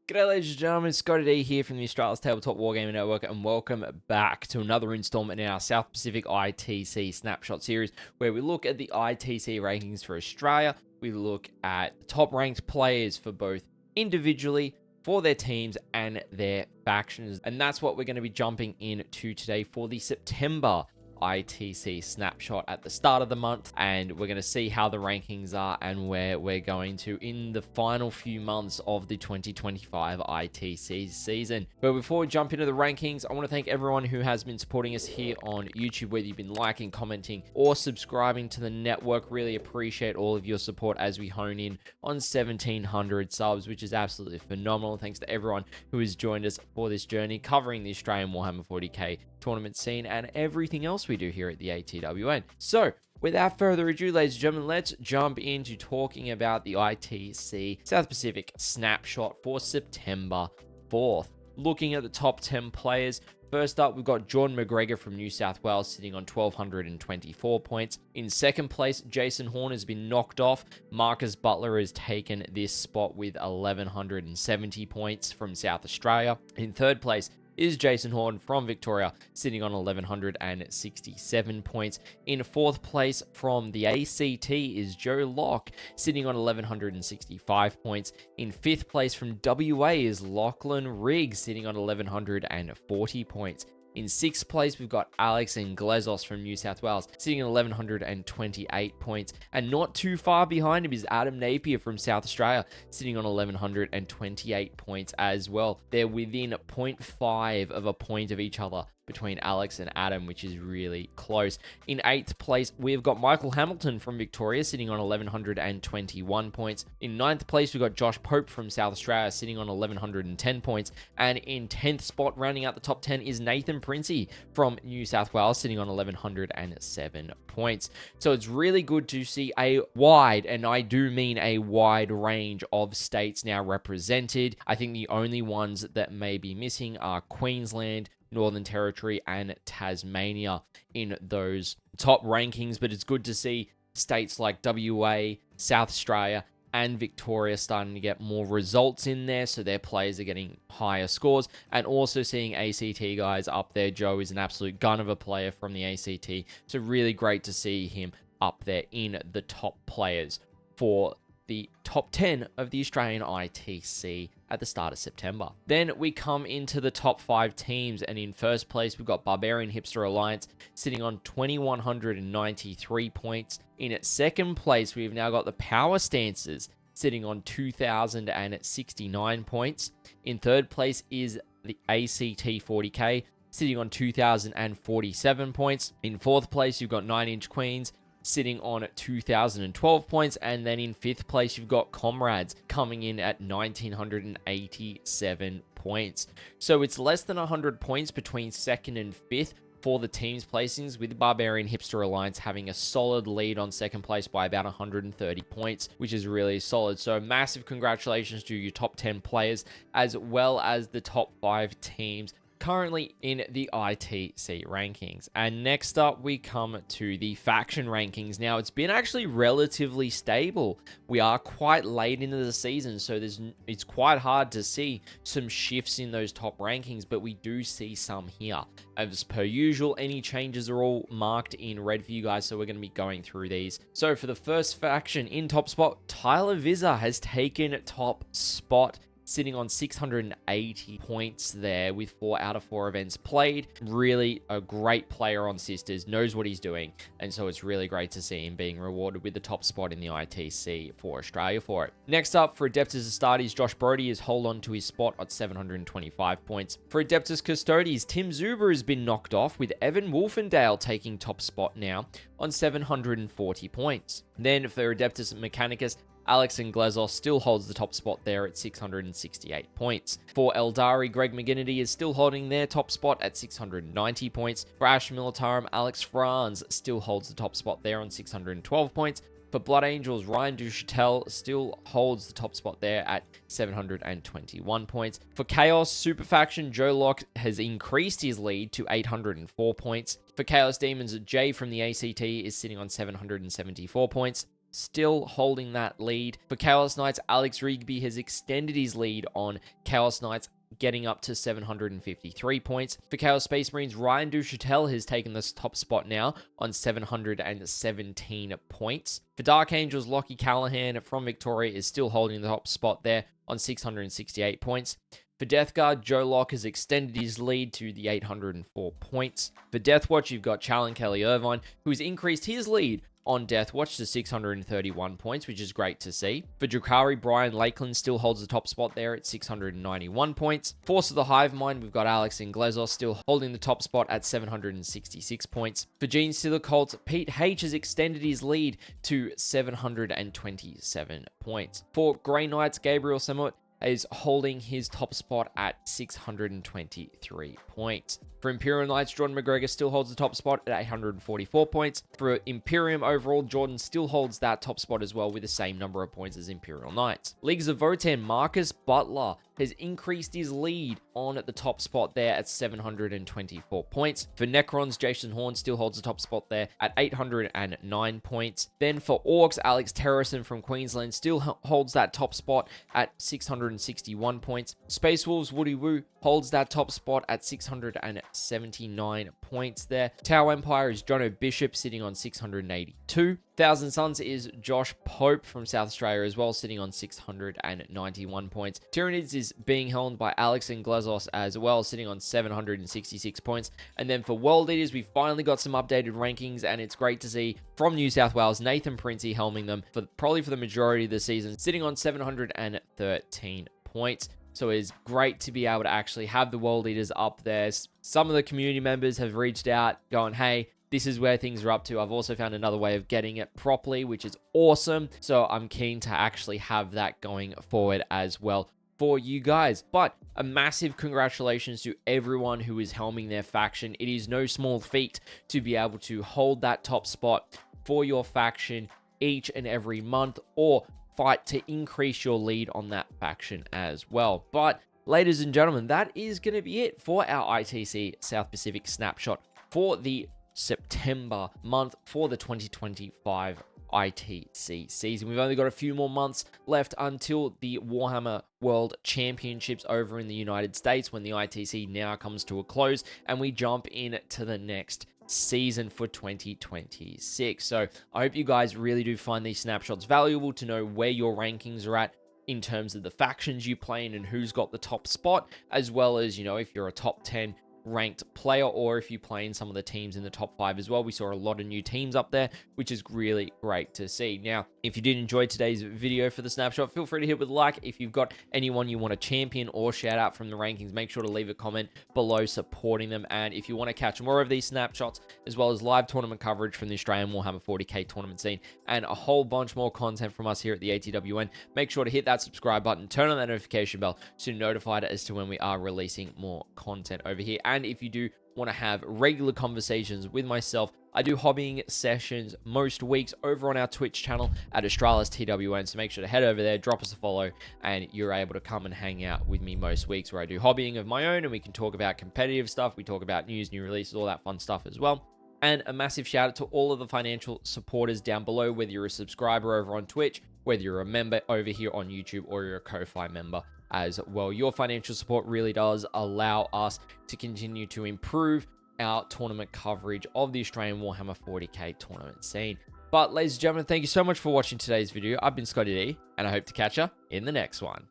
G'day ladies and gentlemen, ScottyD here from the Australia's Tabletop Wargaming Network, and welcome back to another installment in our South Pacific ITC Snapshot series, where we look at the ITC rankings for Australia. We look at the top ranked players for both individually, for their teams, and their factions. And that's what we're going to be jumping into today for the September ITC Snapshot at the start of the month, and we're going to see how the rankings are and where we're going to in the final few months of the 2025 ITC season. But before we jump into the rankings, I want to thank everyone who has been supporting us here on YouTube, whether you've been liking, commenting, or subscribing to the network. Really appreciate all of your support as we hone in on 1,700 subs, which is absolutely phenomenal. Thanks to everyone who has joined us for this journey covering the Australian Warhammer 40k tournament scene and everything else we do here at the ATWN. So without further ado, ladies and gentlemen, let's jump into talking about the ITC South Pacific Snapshot for September 4th. Looking at the top 10 players, first up, we've got Jordan McGregor from New South Wales sitting on 1,224 points. In second place, Jason Horn has been knocked off. Marcus Butler has taken this spot with 1,170 points from South Australia. In third place is Jason Horn from Victoria, sitting on 1,167 points. In fourth place from the ACT is Joe Locke, sitting on 1,165 points. In fifth place from WA is Lachlan Riggs, sitting on 1,140 points. In sixth place, we've got Alex and Glezos from New South Wales, sitting at 1,128 points. And not too far behind him is Adam Napier from South Australia, sitting on 1,128 points as well. They're within 0.5 of a point of each other between Alex and Adam, which is really close. In eighth place, we've got Michael Hamilton from Victoria, sitting on 1,121 points. In ninth place, we've got Josh Pope from South Australia, sitting on 1,110 points. And in 10th spot, rounding out the top 10, is Nathan Princey from New South Wales, sitting on 1,107 points. So it's really good to see a wide, and I do mean a wide range of states now represented. I think the only ones that may be missing are Queensland, Northern Territory, and Tasmania in those top rankings, but it's good to see states like WA, South Australia, and Victoria starting to get more results in there, so their players are getting higher scores, and also seeing ACT guys up there. Joe is an absolute gun of a player from the ACT, so really great to see him up there in the top players for the top 10 of the Australian ITC at the start of September. Then we come into the top 5 teams, and in first place, we've got Barbarian Hipster Alliance sitting on 2,193 points. In its second place, we've now got the Power Stances sitting on 2,069 points. In third place is the ACT 40k sitting on 2,047 points. In fourth place, you've got 9 Inch Queens sitting on 2,012 points, and then in fifth place you've got Comrades coming in at 1,987 points. So it's less than 100 points between second and fifth for the team's placings, with Barbarian Hipster Alliance having a solid lead on second place by about 130 points, which is really solid. So massive congratulations to your top 10 players, as well as the top 5 teams currently in the ITC rankings. And next up, we come to the faction rankings. Now, it's been actually relatively stable. We are quite late into the season, so it's quite hard to see some shifts in those top rankings, but we do see some here. As per usual, any changes are all marked in red for you guys, so we're going to be going through these. So for the first faction, in top spot, Tyler Vizza has taken top spot, sitting on 680 points there with 4 out of 4 events played. Really a great player on Sisters, knows what he's doing, and so it's really great to see him being rewarded with the top spot in the ITC for Australia for it. Next up, for Adeptus Astartes, Josh Brody is hold on to his spot at 725 points. For Adeptus Custodes, Tim Zuber has been knocked off, with Evan Wolfendale taking top spot now on 740 points. Then for Adeptus Mechanicus, Alex and Glezos still holds the top spot there at 668 points. For Eldari, Greg McGinnity is still holding their top spot at 690 points. For Ash Militarum, Alex Franz still holds the top spot there on 612 points. For Blood Angels, Ryan Duchatel still holds the top spot there at 721 points. For Chaos Super Faction, Joe Locke has increased his lead to 804 points. For Chaos Demons, Jay from the ACT is sitting on 774 points. still holding that lead. For Chaos Knights, Alex Rigby has extended his lead on Chaos Knights, getting up to 753 points. For Chaos Space Marines, Ryan Duchatel has taken this top spot now on 717 points. For Dark Angels, Lockie Callahan from Victoria is still holding the top spot there on 668 points. For Death Guard, Joe Locke has extended his lead to the 804 points. For Death Watch, you've got Challen Kelly Irvine, who has increased his lead on Death Watch to 631 points, which is great to see. For Drakari, Brian Lakeland still holds the top spot there at 691 points. Force of the Hive Mind, we've got Alex Inglezos still holding the top spot at 766 points. For Gene Stealer Colts, Pete H has extended his lead to 727 points. For Grey Knights, Gabriel Samut is holding his top spot at 623 points. For Imperial Knights, Jordan McGregor still holds the top spot at 844 points. For Imperium overall, Jordan still holds that top spot as well with the same number of points as Imperial Knights. Leagues of Votan, Marcus Butler has increased his lead on at the top spot there at 724 points. For Necrons, Jason Horn still holds the top spot there at 809 points. Then for Orcs, Alex Terrison from Queensland still holds that top spot at 661 points. Space Wolves, Woody Woo holds that top spot at 679 points there. Tau Empire is Jono Bishop sitting on 682. Thousand Suns is Josh Pope from South Australia as well, sitting on 691 points. Tyranids is being held by Alex Inglezos as well, sitting on 766 points. And then for World Eaters, we finally got some updated rankings, and it's great to see from New South Wales, Nathan Princey helming them for probably for the majority of the season, sitting on 713 points. So it's great to be able to actually have the World Eaters up there. Some of the community members have reached out going, hey, this is where things are up to. I've also found another way of getting it properly, which is awesome. So I'm keen to actually have that going forward as well for you guys. But a massive congratulations to everyone who is helming their faction. It is no small feat to be able to hold that top spot for your faction each and every month, or fight to increase your lead on that faction as well. But ladies and gentlemen, that is going to be it for our ITC South Pacific Snapshot for the September month for the 2025 ITC season. We've only got a few more months left until the Warhammer World Championships over in the United States, when the ITC now comes to a close and we jump into the next season for 2026. So I hope you guys really do find these snapshots valuable to know where your rankings are at in terms of the factions you play in and who's got the top spot, as well as, you know, if you're a top 10 ranked player, or if you play in some of the teams in the top 5 as well. We saw a lot of new teams up there, which is really great to see. Now, if you did enjoy today's video for the snapshot, feel free to hit with a like. If you've got anyone you want to champion or shout out from the rankings, make sure to leave a comment below supporting them. And if you want to catch more of these snapshots, as well as live tournament coverage from the Australian Warhammer 40k tournament scene, and a whole bunch more content from us here at the ATWN, make sure to hit that subscribe button, turn on that notification bell so you're notified as to when we are releasing more content over here. And if you do want to have regular conversations with myself, I do hobbying sessions most weeks over on our Twitch channel at Australis TWN, so make sure to head over there, drop us a follow, and you're able to come and hang out with me most weeks, where I do hobbying of my own, and we can talk about competitive stuff, we talk about news, new releases, all that fun stuff as well. And a massive shout out to all of the financial supporters down below, whether you're a subscriber over on Twitch, whether you're a member over here on YouTube, or you're a Ko-Fi member as well. Your financial support really does allow us to continue to improve our tournament coverage of the Australian Warhammer 40k tournament scene. But ladies and gentlemen, thank you so much for watching today's video. I've been ScottyD, and I hope to catch you in the next one.